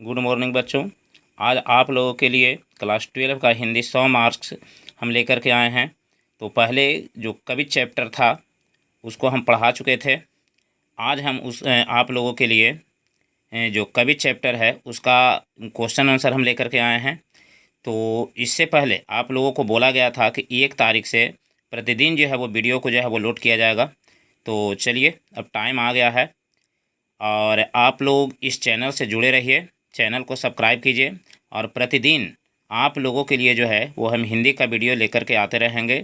Good morning बच्चों। आज आप लोगों के लिए क्लास 12 का हिंदी 100 मार्क्स हम लेकर के आए हैं। तो पहले जो कवि चैप्टर था उसको हम पढ़ा चुके थे। आज हम आप लोगों के लिए जो कवि चैप्टर है उसका क्वेश्चन आंसर हम लेकर के आए हैं। तो इससे पहले आप लोगों को बोला गया था कि 1 तारीख से प्रतिदिन जो है वो वीडियो को जो है वो लोड किया जाएगा। तो चलिए अब टाइम आ गया है और आप लोग इस चैनल से जुड़े रहिए, चैनल को सब्सक्राइब कीजिए और प्रतिदिन आप लोगों के लिए जो है वो हम हिंदी का वीडियो लेकर के आते रहेंगे।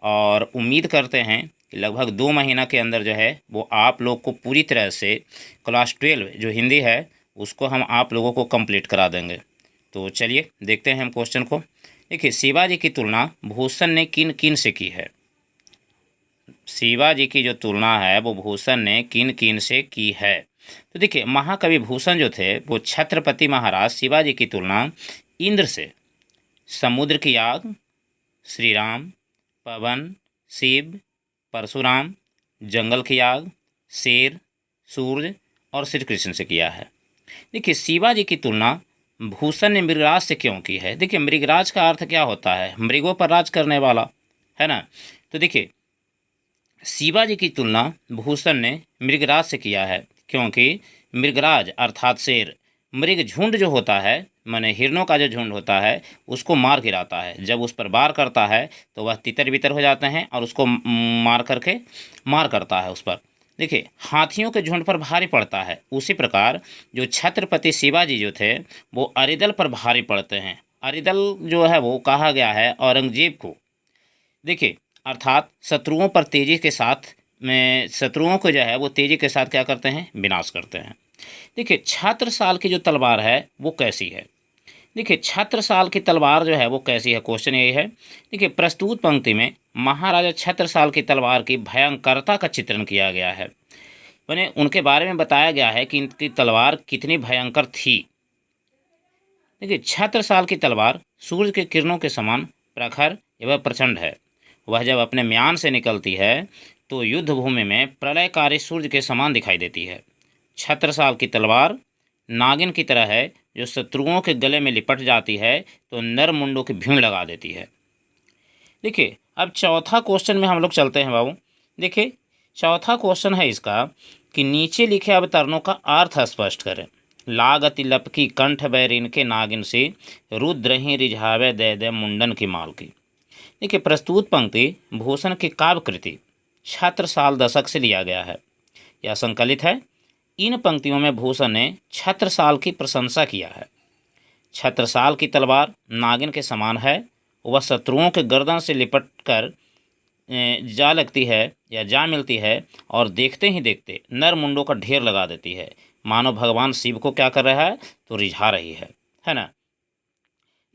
और उम्मीद करते हैं कि लगभग 2 महीना के अंदर जो है वो आप लोग को पूरी तरह से क्लास 12 जो हिंदी है उसको हम आप लोगों को कंप्लीट करा देंगे। तो चलिए देखते हैं हम क्वेश्चन को। देखिए, शिवाजी की तुलना भूषण ने किन किन से की है। शिवाजी की जो तुलना है वो भूषण ने किन किन से की है। तो देखिए, महाकवि भूषण जो थे वो छत्रपति महाराज शिवाजी की तुलना इंद्र से, समुद्र की आग, श्री राम, पवन, शिव, परशुराम, जंगल की आग, शेर, सूर्य और श्री कृष्ण से किया है। देखिए, शिवाजी की तुलना भूषण ने मृगराज से क्यों की है। देखिए, मृगराज का अर्थ क्या होता है, मृगों पर राज करने वाला, है ना। तो देखिए, शिवाजी की तुलना भूषण ने मृगराज से किया है क्योंकि मृगराज अर्थात शेर मृग झुंड जो होता है, माने हिरणों का जो झुंड होता है, उसको मार गिराता है। जब उस पर वार करता है तो वह तितर बितर हो जाते हैं और उसको मार करके मार करता है उस पर। देखिए, हाथियों के झुंड पर भारी पड़ता है। उसी प्रकार जो छत्रपति शिवाजी जो थे वो अरिदल पर भारी पड़ते हैं। अरिदल जो है वो कहा गया है औरंगजेब को। देखिए, अर्थात शत्रुओं पर तेजी के साथ में शत्रुओं को जो है वो तेजी के साथ क्या करते हैं, विनाश करते हैं। देखिए, छत्रसाल की जो तलवार है वो कैसी है। देखिए, छत्रसाल की तलवार जो है वो कैसी है, क्वेश्चन यही है। देखिए, प्रस्तुत पंक्ति में महाराजा छत्रसाल की तलवार की भयंकरता का चित्रण किया गया है। मैंने उनके बारे में बताया गया है कि इनकी तलवार कितनी भयंकर थी। देखिए, छत्रसाल की तलवार सूर्य के किरणों के समान प्रखर एवं प्रचंड है। वह जब अपने म्यान से निकलती है तो युद्ध भूमि में प्रलयकारी सूर्य के समान दिखाई देती है। छत्रसाल की तलवार नागिन की तरह है जो शत्रुओं के गले में लिपट जाती है तो नर मुंडों की भीड़ लगा देती है। देखिए, अब चौथा क्वेश्चन में हम लोग चलते हैं बाबू। देखिए, चौथा क्वेश्चन है इसका कि नीचे लिखे अवतरणों का अर्थ स्पष्ट करें। लागति लपकी कंठ बैरिन के नागिन से रुद्र ही रिझावे दे दे मुंडन की माल की। देखिए, प्रस्तुत पंक्ति भूषण की काव्य कृति छत्रसाल दशक से लिया गया है। यह संकलित है। इन पंक्तियों में भूषण ने छत्रसाल की प्रशंसा किया है। छत्रसाल की तलवार नागिन के समान है। वह शत्रुओं के गर्दन से लिपट कर जा लगती है या जा मिलती है और देखते ही देखते नर मुंडों का ढेर लगा देती है। मानो भगवान शिव को क्या कर रहा है, तो रिझा रही है ना।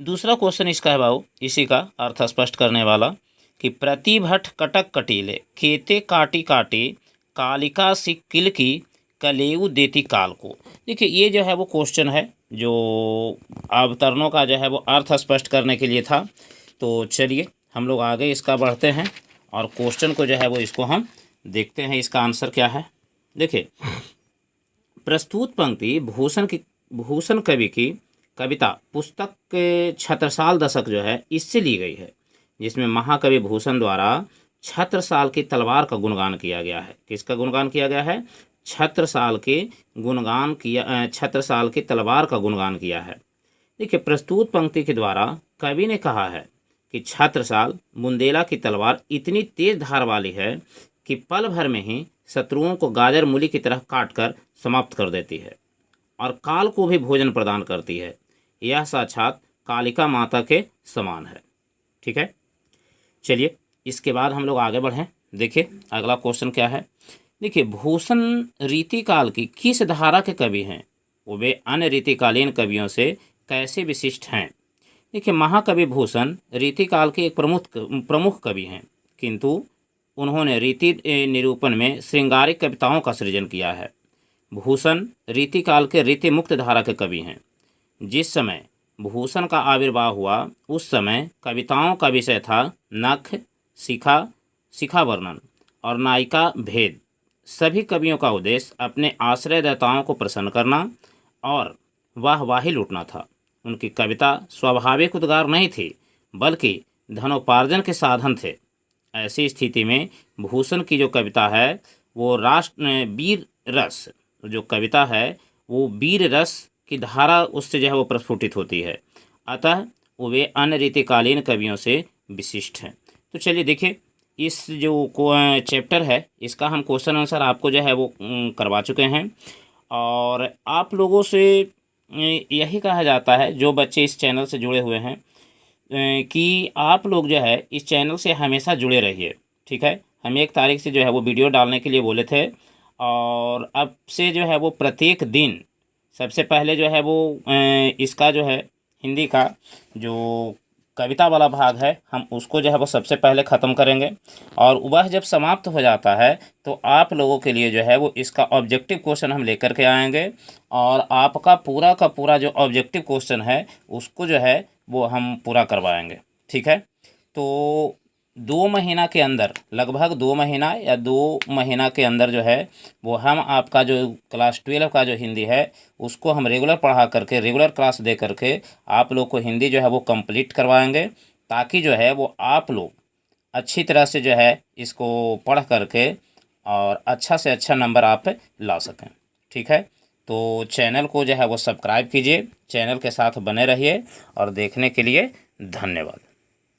दूसरा क्वेश्चन इसका है बाबू, इसी का अर्थ स्पष्ट करने वाला कि प्रतिभट कटक कटीले खेते काटी काटी कालिका सी किल की कलेऊ देती काल को। देखिए, ये जो है वो क्वेश्चन है जो अवतरणों का जो है वो अर्थ स्पष्ट करने के लिए था। तो चलिए हम लोग आगे इसका बढ़ते हैं और क्वेश्चन को जो है वो इसको हम देखते हैं, इसका आंसर क्या है। देखिए, प्रस्तुत पंक्ति भूषण कवि की कविता पुस्तक के छत्रसाल दशक जो है इससे ली गई है, जिसमें महाकवि भूषण द्वारा छत्रसाल की तलवार का गुणगान किया गया है। किसका गुणगान किया गया है, छत्रसाल की तलवार का गुणगान किया है। देखिए, प्रस्तुत पंक्ति के द्वारा कवि ने कहा है कि छत्रसाल बुंदेला की तलवार इतनी तेज धार वाली है कि पल भर में ही शत्रुओं को गाजर मूली की तरह काटकर समाप्त कर देती है और काल को भी भोजन प्रदान करती है। यह साक्षात कालिका माता के समान है। ठीक है, चलिए इसके बाद हम लोग आगे बढ़ें। देखिए, अगला क्वेश्चन क्या है। देखिए, भूषण रीतिकाल की किस धारा के कवि हैं, वे अन्य रीतिकालीन कवियों से कैसे विशिष्ट हैं। देखिए, महाकवि भूषण रीतिकाल के एक प्रमुख कवि हैं, किंतु उन्होंने रीति निरूपण में श्रृंगारिक कविताओं का सृजन किया है। भूषण रीतिकाल के रीति मुक्त धारा के कवि हैं। जिस समय भूषण का आविर्भाव हुआ उस समय कविताओं का विषय था नख, शिखा वर्णन और नायिका भेद। सभी कवियों का उद्देश्य अपने आश्रयदाताओं को प्रसन्न करना और वाहवाही लूटना था। उनकी कविता स्वाभाविक उद्गार नहीं थी, बल्कि धनोपार्जन के साधन थे। ऐसी स्थिति में भूषण की जो कविता है वो वीर रस जो कविता है वो वीर रस की धारा उससे जो है वो प्रस्फुटित होती है। अतः वे अन्य रीतिकालीन कवियों से विशिष्ट हैं। तो चलिए देखिए, इस जो चैप्टर है इसका हम क्वेश्चन आंसर आपको जो है वो करवा चुके हैं। और आप लोगों से यही कहा जाता है, जो बच्चे इस चैनल से जुड़े हुए हैं, कि आप लोग जो है इस चैनल से हमेशा जुड़े रहिए। ठीक है, हम 1 तारीख से जो है वो वीडियो डालने के लिए बोले थे, और अब से जो है वो प्रत्येक दिन सबसे पहले जो है वो इसका जो है हिंदी का जो कविता वाला भाग है हम उसको जो है वो सबसे पहले ख़त्म करेंगे। और वह जब समाप्त हो जाता है तो आप लोगों के लिए जो है वो इसका ऑब्जेक्टिव क्वेश्चन हम लेकर के आएंगे, और आपका पूरा का पूरा जो ऑब्जेक्टिव क्वेश्चन है उसको जो है वो हम पूरा करवाएंगे। ठीक है, तो 2 महीना के अंदर, लगभग 2 महीना या 2 महीना के अंदर जो है वो हम आपका जो क्लास 12 का जो हिंदी है उसको हम रेगुलर पढ़ा करके, रेगुलर क्लास दे करके आप लोग को हिंदी जो है वो कंप्लीट करवाएंगे, ताकि जो है वो आप लोग अच्छी तरह से जो है इसको पढ़ करके और अच्छा से अच्छा नंबर आप ला सकें। ठीक है, तो चैनल को जो है वो सब्सक्राइब कीजिए, चैनल के साथ बने रहिए, और देखने के लिए धन्यवाद।